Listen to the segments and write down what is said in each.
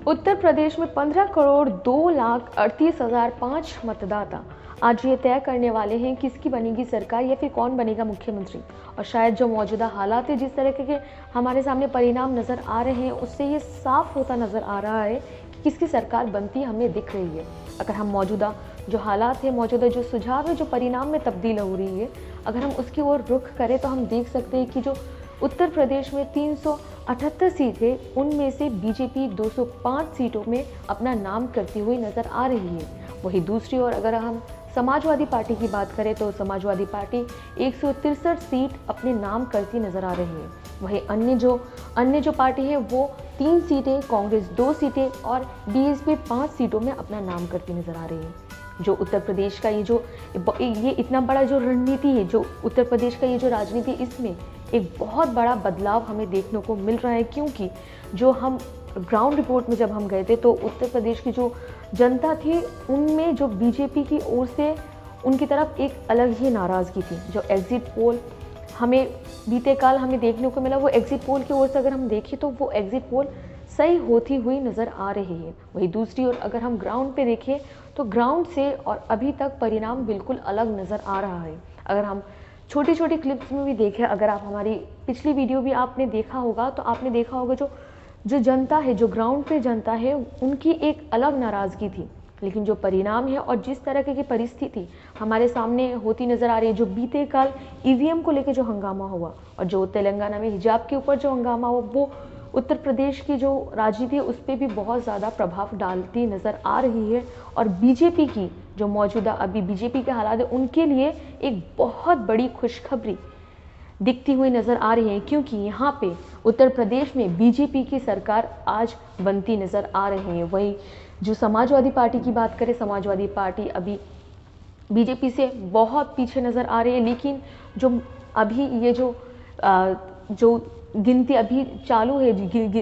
उत्तर प्रदेश में 15,02,38,005 मतदाता आज ये तय करने वाले हैं किसकी बनेगी सरकार या फिर कौन बनेगा मुख्यमंत्री। और शायद जो मौजूदा हालात है, जिस तरह के हमारे सामने परिणाम नज़र आ रहे हैं, उससे ये साफ होता नज़र आ रहा है कि किसकी सरकार बनती हमें दिख रही है। अगर हम मौजूदा जो हालात है, मौजूदा जो सुझाव है, जो परिणाम में तब्दील हो रही है, अगर हम उसकी ओर रुख करें तो हम देख सकते हैं कि जो उत्तर प्रदेश में 378 सीटें, उनमें से बीजेपी 205 सीटों में अपना नाम करती हुई नजर आ रही है। वहीं दूसरी ओर अगर हम समाजवादी पार्टी की बात करें तो समाजवादी पार्टी 163 सीट अपने नाम करती नजर आ रही है। वहीं अन्य जो पार्टी है वो 3 सीटें, कांग्रेस 2 सीटें और बीएसपी 5 सीटों में अपना नाम करती नजर आ रही है। जो उत्तर प्रदेश का ये इतना बड़ा जो रणनीति है, जो उत्तर प्रदेश का ये जो राजनीति, इसमें एक बहुत बड़ा बदलाव हमें देखने को मिल रहा है। क्योंकि जो हम ग्राउंड रिपोर्ट में जब हम गए थे तो उत्तर प्रदेश की जो जनता थी, उनमें जो बीजेपी की ओर से उनकी तरफ एक अलग ही नाराज़गी थी। जो एग्जिट पोल हमें बीते काल हमें देखने को मिला, वो एग्जिट पोल की ओर से अगर हम देखें तो वो एग्जिट पोल सही होती हुई नज़र आ रही है। वहीं दूसरी ओर अगर हम ग्राउंड पे देखें तो ग्राउंड से और अभी तक परिणाम बिल्कुल अलग नज़र आ रहा है। अगर हम छोटी छोटी क्लिप्स में भी देखें, अगर आप हमारी पिछली वीडियो भी आपने देखा होगा तो आपने देखा होगा जो जनता है, जो ग्राउंड पे जनता है, उनकी एक अलग नाराज़गी थी। लेकिन जो परिणाम है और जिस तरह की परिस्थिति हमारे सामने होती नज़र आ रही है, जो बीते काल ईवीएम को लेकर जो हंगामा हुआ और जो तेलंगाना में हिजाब के ऊपर जो हंगामा हुआ, वो उत्तर प्रदेश की जो राजनीति है उस पर भी बहुत ज़्यादा प्रभाव डालती नज़र आ रही है। और बीजेपी की जो मौजूदा अभी बीजेपी के हालात है, उनके लिए एक बहुत बड़ी खुशखबरी दिखती हुई नज़र आ रही है। क्योंकि यहाँ पे उत्तर प्रदेश में बीजेपी की सरकार आज बनती नज़र आ रही है। वही जो समाजवादी पार्टी की बात करें, समाजवादी पार्टी अभी बीजेपी से बहुत पीछे नज़र आ रही है। लेकिन जो अभी ये जो गिनती अभी चालू है,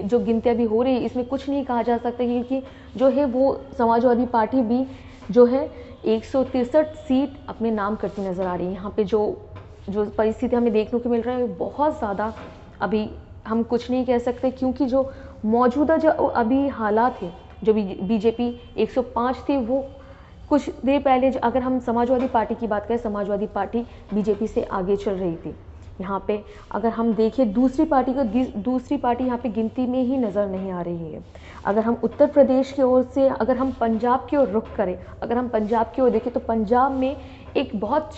जो गिनती अभी हो रही है, इसमें कुछ नहीं कहा जा सकता क्योंकि जो है वो समाजवादी पार्टी भी जो है 163 सीट अपने नाम करती नज़र आ रही है। यहाँ पे जो परिस्थिति हमें देखने को मिल रहा है बहुत ज़्यादा अभी हम कुछ नहीं कह सकते। क्योंकि जो मौजूदा जो अभी हालात है, जो बीजेपी 105 थी, वो कुछ देर पहले अगर हम समाजवादी पार्टी की बात करें, समाजवादी पार्टी बीजेपी से आगे चल रही थी। यहाँ पे अगर हम देखें दूसरी पार्टी यहाँ पे गिनती में ही नज़र नहीं आ रही है। अगर हम उत्तर प्रदेश की ओर से अगर हम पंजाब की ओर रुख करें, अगर हम पंजाब की ओर देखें तो पंजाब में एक बहुत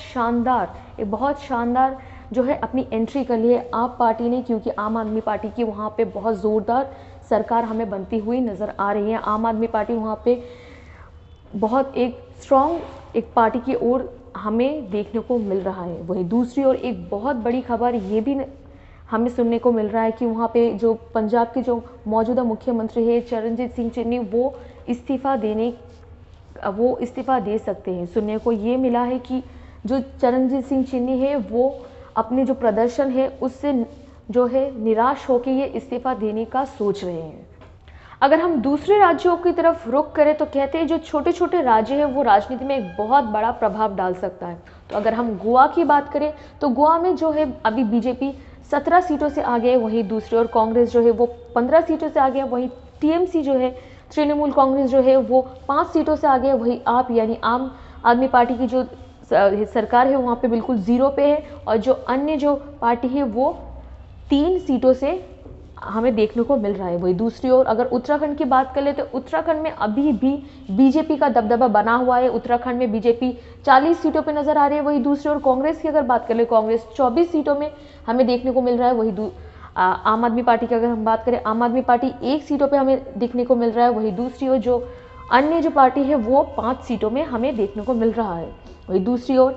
शानदार जो है अपनी एंट्री कर ली है आप पार्टी ने। क्योंकि आम आदमी पार्टी की वहाँ पे बहुत ज़ोरदार सरकार हमें बनती हुई नज़र आ रही है। आम आदमी पार्टी वहाँ पे बहुत एक स्ट्रॉन्ग एक पार्टी की ओर हमें देखने को मिल रहा है। वहीं दूसरी ओर एक बहुत बड़ी खबर ये भी हमें सुनने को मिल रहा है कि वहाँ पे जो पंजाब के जो मौजूदा मुख्यमंत्री है चरणजीत सिंह चन्नी, वो इस्तीफ़ा दे सकते हैं। सुनने को ये मिला है कि जो चरणजीत सिंह चन्नी है वो अपने जो प्रदर्शन है उससे जो है निराश होकर ये इस्तीफ़ा देने का सोच रहे हैं। अगर हम दूसरे राज्यों की तरफ रुख करें तो कहते हैं जो छोटे छोटे राज्य हैं वो राजनीति में एक बहुत बड़ा प्रभाव डाल सकता है। तो अगर हम गोवा की बात करें तो गोवा में जो है अभी बीजेपी 17 सीटों से आगे है। वहीं दूसरी ओर कांग्रेस जो है वो 15 सीटों से आगे है। वहीं टीएमसी जो है, तृणमूल कांग्रेस जो है, वो 5 सीटों से आगे है। वहीं आप यानी आम आदमी पार्टी की जो सरकार है वहाँ पे बिल्कुल जीरो पे है। और जो अन्य जो पार्टी है वो 3 सीटों से हमें देखने को मिल रहा है। वही दूसरी ओर अगर उत्तराखंड की बात कर ले तो उत्तराखंड में अभी भी बीजेपी का दबदबा बना हुआ है। उत्तराखंड में बीजेपी 40 सीटों पे नजर आ रही है। वही दूसरी ओर कांग्रेस की अगर बात कर ले, कांग्रेस 24 सीटों में हमें देखने को मिल रहा है। वही आम आदमी पार्टी की अगर हम बात करें, आम आदमी पार्टी 1 सीटों पे हमें देखने को मिल रहा है। वही दूसरी ओर जो अन्य जो पार्टी है वो 5 सीटों में हमें देखने को मिल रहा है। वही दूसरी ओर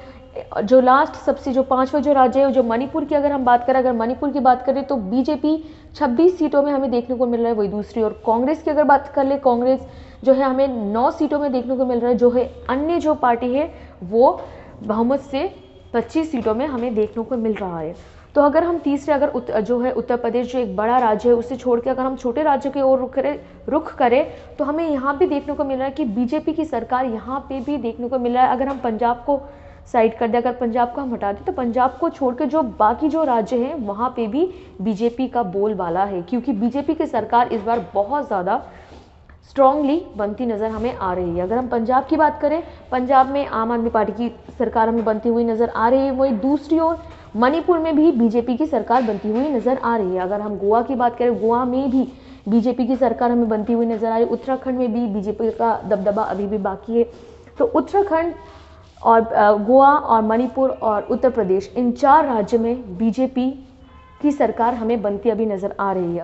जो लास्ट सबसे जो 5वां जो राज्य है, जो मणिपुर की अगर हम बात करें, अगर मणिपुर की बात करें तो बीजेपी 26 सीटों में हमें देखने को मिल रहा है। वही दूसरी ओर कांग्रेस की अगर बात कर ले, कांग्रेस जो है हमें 9 सीटों में देखने को मिल रहा है। जो है अन्य जो पार्टी है वो बहुमत से 25 सीटों में हमें देखने को मिल रहा है। तो अगर हम तीसरे जो है उत्तर प्रदेश जो एक बड़ा राज्य है उससे छोड़ के अगर हम छोटे राज्यों की ओर रुख करें तो हमें यहाँ भी देखने को मिल रहा है कि बीजेपी की सरकार यहाँ पे भी देखने को मिल रहा है। अगर हम पंजाब को साइड कर दे, अगर पंजाब को हम हटा दें तो पंजाब को छोड़ के जो बाकी जो राज्य हैं वहाँ पे भी बीजेपी का बोलबाला है। क्योंकि बीजेपी की सरकार इस बार बहुत ज़्यादा स्ट्रांगली बनती नज़र हमें आ रही है। अगर हम पंजाब की बात करें, पंजाब में आम आदमी पार्टी की सरकार हमें बनती हुई नज़र आ रही है। वहीं दूसरी ओर मणिपुर में भी बीजेपी की सरकार बनती हुई नज़र आ रही है। अगर हम गोवा की बात करें, गोवा में भी बीजेपी की सरकार हमें बनती हुई नज़र आ रही है। उत्तराखंड में भी बीजेपी का दबदबा अभी भी बाकी है। तो उत्तराखंड और गोवा और मणिपुर और उत्तर प्रदेश, इन 4 राज्यों में बीजेपी की सरकार हमें बनती अभी नज़र आ रही है।